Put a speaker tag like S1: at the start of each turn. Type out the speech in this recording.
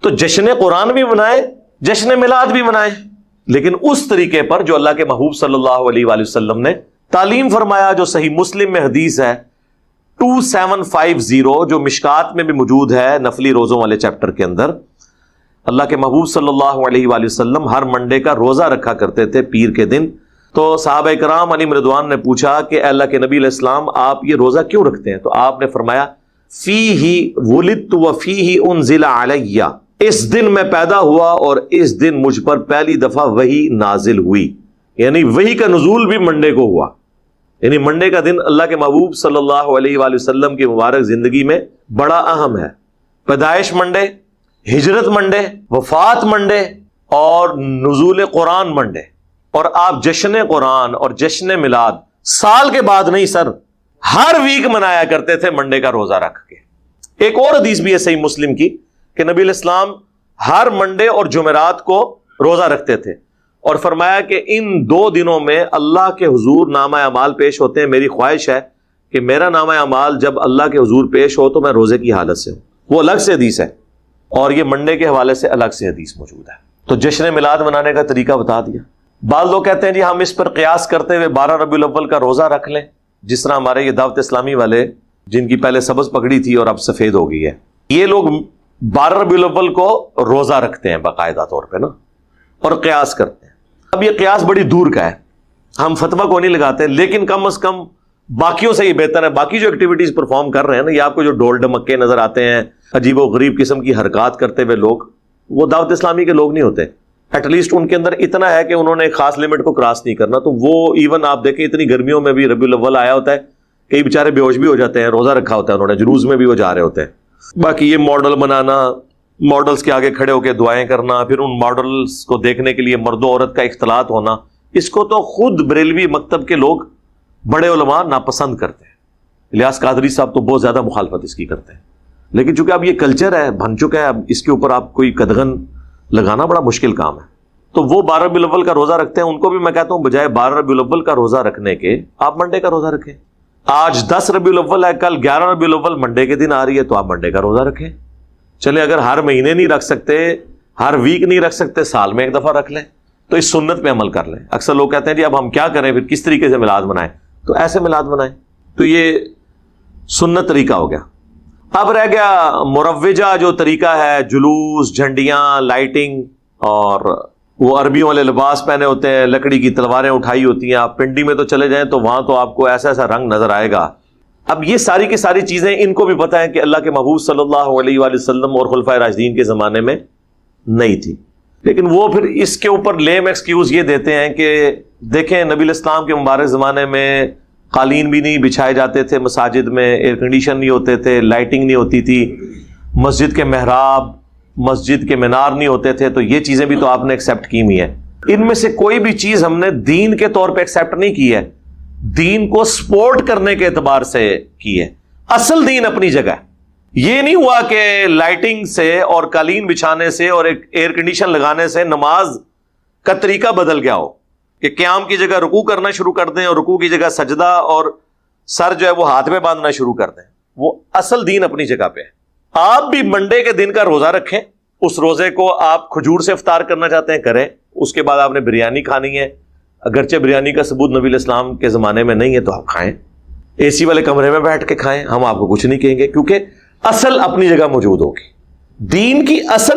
S1: تو جشن قرآن بھی منائیں، جشن میلاد بھی منائیں، لیکن اس طریقے پر جو اللہ کے محبوب صلی اللہ علیہ وآلہ وسلم نے تعلیم فرمایا، جو صحیح مسلم میں حدیث ہے 2750، جو مشکات میں بھی موجود ہے نفلی روزوں والے چیپٹر کے اندر۔ اللہ کے محبوب صلی اللہ علیہ وآلہ وسلم ہر منڈے کا روزہ رکھا کرتے تھے پیر کے دن۔ تو صحابہ کرام علیہم رضوان نے پوچھا کہ اے اللہ کے نبی علیہ السلام آپ یہ روزہ کیوں رکھتے ہیں؟ تو آپ نے فرمایا فیہ ولدت وفیہ انزل علی، اس دن میں پیدا ہوا اور اس دن مجھ پر پہلی دفعہ وحی نازل ہوئی، یعنی وحی کا نزول بھی منڈے کو ہوا، یعنی منڈے کا دن اللہ کے محبوب صلی اللہ علیہ وآلہ وسلم کی مبارک زندگی میں بڑا اہم ہے۔ پیدائش منڈے، ہجرت منڈے، وفات منڈے اور نزول قرآن منڈے، اور آپ جشن قرآن اور جشن میلاد سال کے بعد نہیں سر، ہر ویک منایا کرتے تھے منڈے کا روزہ رکھ کے۔ ایک اور حدیث بھی ہے صحیح مسلم کی کہ نبی علیہ السلام ہر منڈے اور جمعرات کو روزہ رکھتے تھے، اور فرمایا کہ ان 2 دنوں میں اللہ کے حضور نامہ اعمال پیش ہوتے ہیں، میری خواہش ہے کہ میرا نامہ اعمال جب اللہ کے حضور پیش ہو تو میں روزے کی حالت سے ہوں۔ وہ الگ سے حدیث ہے، اور یہ منڈے کے حوالے سے الگ سے حدیث موجود ہے۔ تو جشن میلاد منانے کا طریقہ بتا دیا۔ بعض لوگ کہتے ہیں جی ہم اس پر قیاس کرتے ہوئے 12 ربیع الاول کا روزہ رکھ لیں، جس طرح ہمارے یہ دعوت اسلامی والے جن کی پہلے سبز پکڑی تھی اور اب سفید ہو گئی ہے، یہ لوگ 12 ربیع الاول کو روزہ رکھتے ہیں باقاعدہ طور پہ نا، اور قیاس کرتے ہیں۔ اب یہ قیاس بڑی دور کا ہے، ہم فتویٰ کو نہیں لگاتے، لیکن کم از کم باقیوں سے یہ بہتر ہے۔ باقی جو ایکٹیویٹیز پرفارم کر رہے ہیں نا، یہ آپ کو جو ڈول ڈمکے نظر آتے ہیں، عجیب و غریب قسم کی حرکات کرتے ہوئے لوگ، وہ دعوت اسلامی کے لوگ نہیں ہوتے۔ ایٹ لیسٹ ان کے اندر اتنا ہے کہ انہوں نے ایک خاص لمٹ کو کراس نہیں کرنا۔ تو وہ ایون آپ دیکھیں اتنی گرمیوں میں بھی ربیع الاول آیا ہوتا ہے، کئی بیچارے بے ہوش بھی ہو جاتے ہیں، روزہ رکھا ہوتا ہے انہوں نے، جلوس میں بھی وہ جا رہے ہوتے ہیں۔ باقی یہ ماڈل بنانا، ماڈلز کے آگے کھڑے ہو کے دعائیں کرنا، پھر ان ماڈلز کو دیکھنے کے لیے مرد و عورت کا اختلاط ہونا، اس کو تو خود بریلوی مکتب کے لوگ بڑے علماء ناپسند کرتے ہیں۔ الیاس قادری صاحب تو بہت زیادہ مخالفت اس کی کرتے ہیں، لیکن چونکہ اب یہ کلچر ہے، بن چکا ہے، اب اس کے اوپر آپ کوئی قدغن لگانا بڑا مشکل کام ہے۔ تو وہ 12 ربیع الاول کا روزہ رکھتے ہیں، ان کو بھی میں کہتا ہوں بجائے 12 ربیع الاول کا روزہ رکھنے کے آپ منڈے کا روزہ رکھیں۔ آج 10 ربیع الاول ہے، کل 11 ربیع الاول منڈے کے دن آ رہی ہے، تو آپ منڈے کا روزہ رکھیں۔ چلے اگر ہر مہینے نہیں رکھ سکتے، ہر ویک نہیں رکھ سکتے، سال میں ایک دفعہ رکھ لیں، تو اس سنت پہ عمل کر لیں۔ اکثر لوگ کہتے ہیں جی اب ہم کیا کریں، پھر کس طریقے سے میلاد منائیں؟ تو ایسے میلاد منائیں، تو یہ سنت طریقہ ہو گیا۔ اب رہ گیا مروجہ جو طریقہ ہے، جلوس، جھنڈیاں، لائٹنگ، اور وہ عربیوں والے لباس پہنے ہوتے ہیں، لکڑی کی تلواریں اٹھائی ہوتی ہیں۔ آپ پنڈی میں تو چلے جائیں تو وہاں تو آپ کو ایسا ایسا رنگ نظر آئے گا۔ اب یہ ساری کی ساری چیزیں ان کو بھی پتہ ہے کہ اللہ کے محبوب صلی اللہ علیہ وآلہ وسلم اور خلفائے راشدین کے زمانے میں نہیں تھی، لیکن وہ پھر اس کے اوپر لیم ایکسکیوز یہ دیتے ہیں کہ دیکھیں نبی علیہ السلام کے مبارک زمانے میں قالین بھی نہیں بچھائے جاتے تھے مساجد میں، ایئر کنڈیشن نہیں ہوتے تھے، لائٹنگ نہیں ہوتی تھی، مسجد کے محراب، مسجد کے مینار نہیں ہوتے تھے، تو یہ چیزیں بھی تو آپ نے ایکسیپٹ کی ہوئی ہیں۔ ان میں سے کوئی بھی چیز ہم نے دین کے طور پہ ایکسیپٹ نہیں کی ہے، دین کو سپورٹ کرنے کے اعتبار سے کی ہے۔ اصل دین اپنی جگہ ہے۔ یہ نہیں ہوا کہ لائٹنگ سے اور قالین بچھانے سے اور ایک ایئر کنڈیشن لگانے سے نماز کا طریقہ بدل گیا ہو، کہ قیام کی جگہ رکوع کرنا شروع کر دیں اور رکوع کی جگہ سجدہ اور سر جو ہے وہ ہاتھ میں باندھنا شروع کر دیں۔ وہ اصل دین اپنی جگہ پہ ہے۔ آپ بھی منڈے کے دن کا روزہ رکھیں، اس روزے کو آپ کھجور سے افطار کرنا چاہتے ہیں کریں، اس کے بعد آپ نے بریانی کھانی ہے، اگرچہ بریانی کا ثبوت نبی علیہ السلام کے زمانے میں نہیں ہے تو آپ کھائیں، اے سی والے کمرے میں بیٹھ کے کھائیں، ہم آپ کو کچھ نہیں کہیں گے، کیونکہ اصل اپنی جگہ موجود ہوگی۔ دین کی اصل